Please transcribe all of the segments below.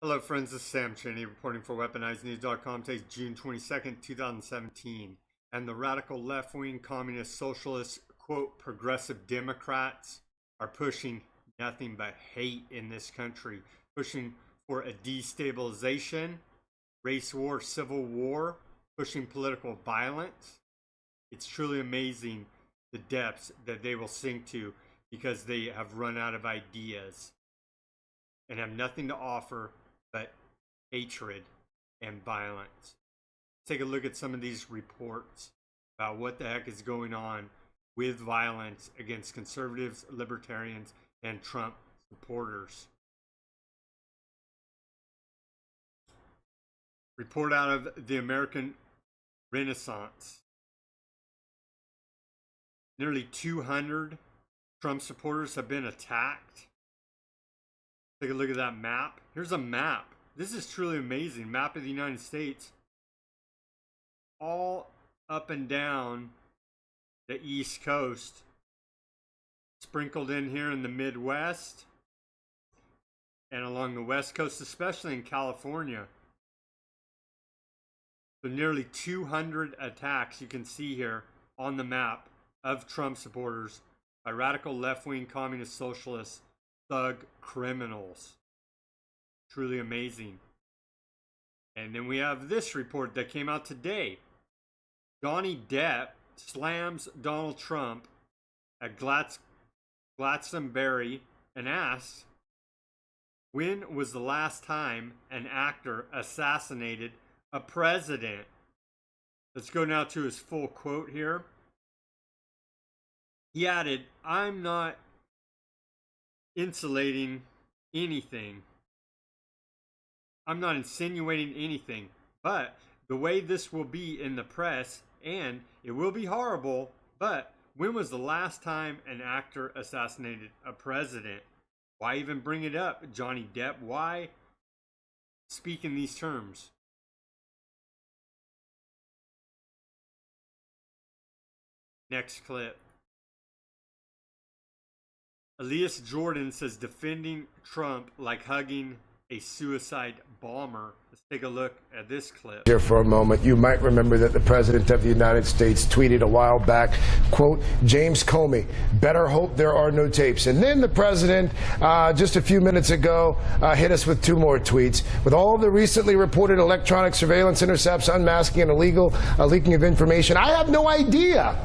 Hello friends, this is Sam Cheney reporting for WeaponizedNews.com. Today's June 22nd, 2017. And the radical left-wing communist socialist, quote, progressive Democrats are pushing nothing but hate in this country. Pushing for a destabilization, race war, civil war, pushing political violence. It's truly amazing the depths that they will sink to because they have run out of ideas and have nothing to offer but hatred and violence. Take a look at some of these reports about what the heck is going on with violence against conservatives, libertarians, and Trump supporters. Report out of the American Renaissance. Nearly 200 Trump supporters have been attacked. Take a look at that map. Here's a map. This is truly amazing. Map of the United States. All up and down the East Coast. Sprinkled in here in the Midwest. And along the West Coast, especially in California. So nearly 200 attacks you can see here on the map of Trump supporters by radical left-wing communist socialists, thug criminals. Truly amazing. And then we have this report that came out today. Johnny Depp slams Donald Trump at Glastonbury and asks, when was the last time an actor assassinated a president? Let's go now to his full quote here. He added, I'm not insulating anything. I'm not insinuating anything, but the way this will be in the press, and it will be horrible, but when was the last time an actor assassinated a president? Why even bring it up, Johnny Depp? Why speak in these terms? Next clip. Elias Jordan says defending Trump like hugging a suicide bomber. Let's take a look at this clip. Here for a moment, you might remember that the President of the United States tweeted a while back, quote, James Comey, better hope there are no tapes. And then the President, just a few minutes ago, hit us with two more tweets. With all the recently reported electronic surveillance intercepts, unmasking and illegal leaking of information, I have no idea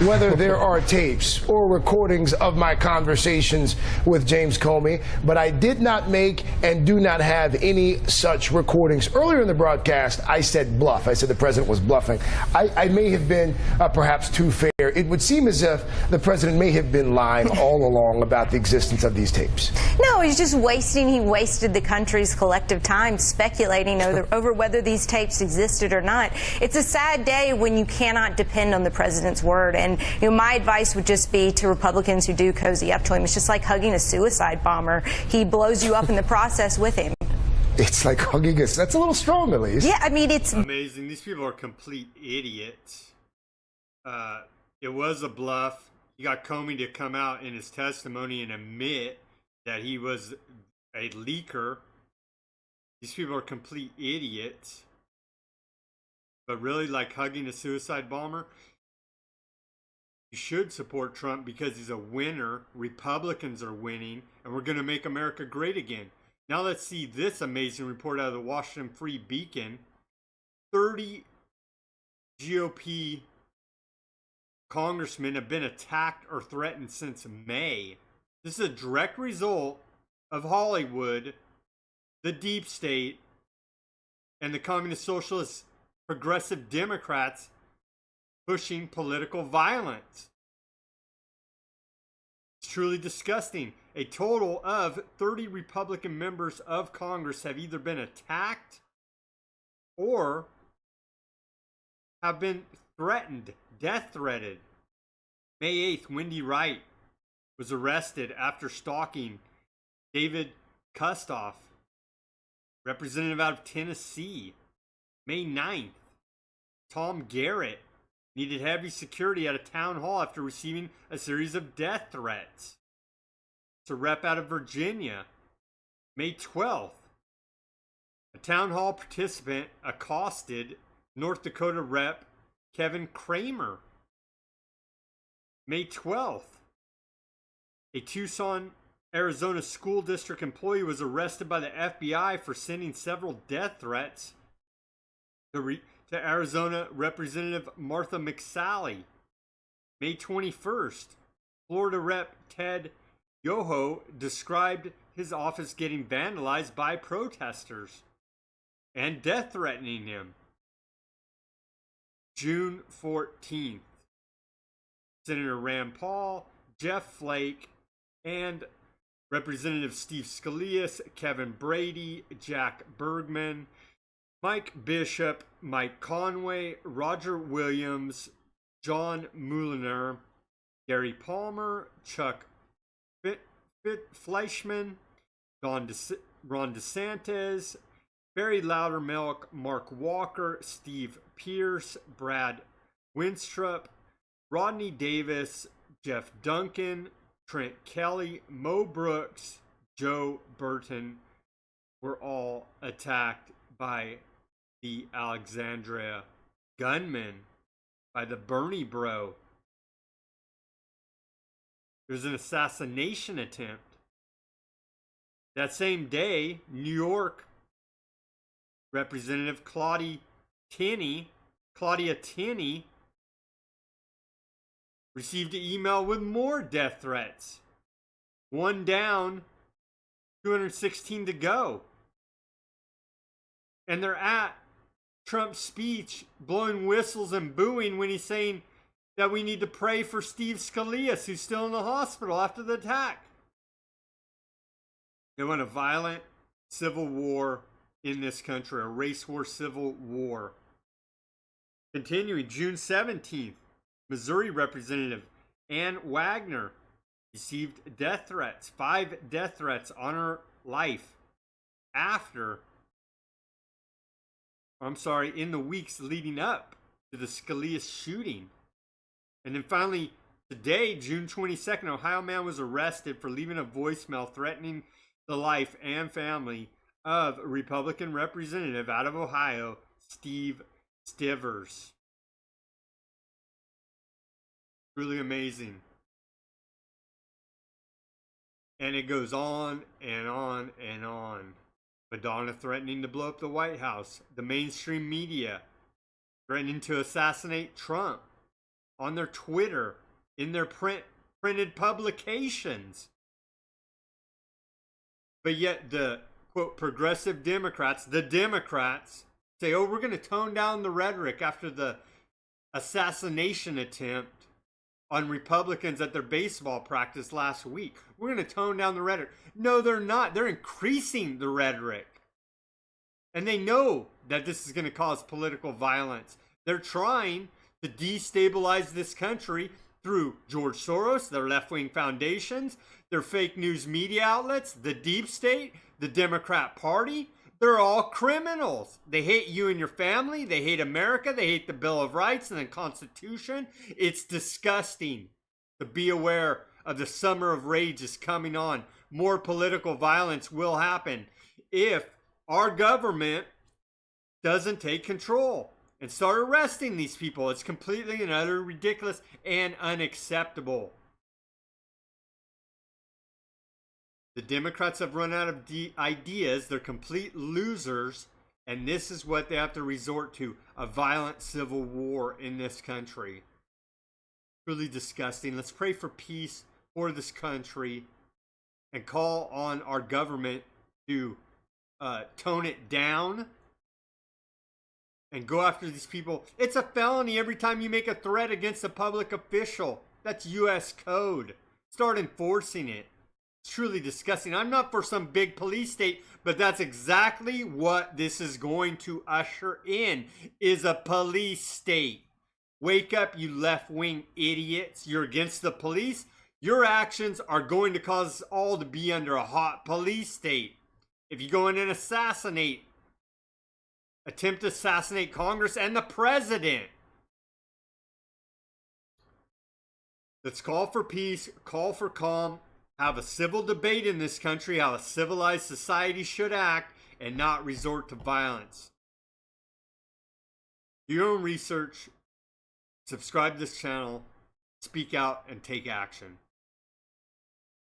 whether there are tapes or recordings of my conversations with James Comey, but I did not make and do not have any such recordings. Earlier in the broadcast, I said bluff. I said the president was bluffing. I may have been perhaps too fair. It would seem as if the president may have been lying all along about the existence of these tapes. No, he's just he wasted the country's collective time speculating over whether these tapes existed or not. It's a sad day when you cannot depend on the president's word. And my advice would just be to Republicans who do cozy up to him. It's just like hugging a suicide bomber. He blows you up in the process with him. It's like hugging us. That's a little strong, at least. Yeah, I mean, it's amazing. These people are complete idiots. It was a bluff. He got Comey to come out in his testimony and admit that he was a leaker. These people are complete idiots. But really, like hugging a suicide bomber? You should support Trump because he's a winner. Republicans are winning, and we're going to make America great again. Now let's see this amazing report out of the Washington Free Beacon. 30 GOP congressmen have been attacked or threatened since May. This is a direct result of Hollywood, the deep state, and the communist socialist progressive Democrats pushing political violence. It's truly disgusting. A total of 30 Republican members of Congress have either been attacked or have been threatened, death threatened. May 8th, Wendy Wright was arrested after stalking David Kustoff, representative out of Tennessee. May 9th, Tom Garrett needed heavy security at a town hall after receiving a series of death threats. It's a rep out of Virginia. May 12th, A town hall participant accosted North Dakota Rep. Kevin Kramer. May 12th, a Tucson, Arizona school district employee was arrested by the FBI for sending several death threats to Arizona Representative Martha McSally. May 21st, Florida Rep. Ted Yoho described his office getting vandalized by protesters and death threatening him. June 14th, Senator Rand Paul, Jeff Flake, and Representative Steve Scalise, Kevin Brady, Jack Bergman, Mike Bishop, Mike Conway, Roger Williams, John Muelliner, Gary Palmer, Chuck Fleischman, Ron DeSantis, Barry Loudermilk, Mark Walker, Steve Pierce, Brad Winstrup, Rodney Davis, Jeff Duncan, Trent Kelly, Mo Brooks, Joe Burton were all attacked by the Alexandria gunmen, by the Bernie Bro. There was an assassination attempt. That same day, New York Representative Claudia Tenney received an email with more death threats. One down, 216 to go. And they're at Trump's speech, blowing whistles and booing when he's saying that we need to pray for Steve Scalise, who's still in the hospital after the attack. They want a violent civil war in this country, a race war civil war. Continuing, June 17th, Missouri Representative Ann Wagner received death threats, 5 death threats on her life in the weeks leading up to the Scalise shooting. And then finally, today, June 22nd, an Ohio man was arrested for leaving a voicemail threatening the life and family of Republican representative out of Ohio, Steve Stivers. Really amazing. And it goes on and on and on. Madonna threatening to blow up the White House. The mainstream media threatening to assassinate Trump on their Twitter, in their printed publications. But yet the, quote, progressive Democrats, the Democrats, say, oh, we're going to tone down the rhetoric after the assassination attempt on Republicans at their baseball practice last week. We're going to tone down the rhetoric. No, they're not. They're increasing the rhetoric. And they know that this is going to cause political violence. They're trying to destabilize this country through George Soros, their left-wing foundations, their fake news media outlets, the deep state, the Democrat Party. They're all criminals. They hate you and your family. They hate America. They hate the Bill of Rights and the Constitution. It's disgusting. To be aware of the summer of rage is coming on. More political violence will happen if our government doesn't take control and start arresting these people. It's completely and utterly ridiculous and unacceptable. The Democrats have run out of ideas. They're complete losers. And this is what they have to resort to. A violent civil war in this country. Really disgusting. Let's pray for peace for this country. And call on our government to tone it down. And go after these people. It's a felony every time you make a threat against a public official. That's U.S. code. Start enforcing it. It's truly disgusting. I'm not for some big police state, but that's exactly what this is going to usher in, is a police state. Wake up, you left-wing idiots. You're against the police. Your actions are going to cause us all to be under a hot police state. If you go in and attempt to assassinate Congress and the president. Let's call for peace, call for calm, have a civil debate in this country, how a civilized society should act, and not resort to violence. Do your own research, subscribe to this channel, speak out, and take action.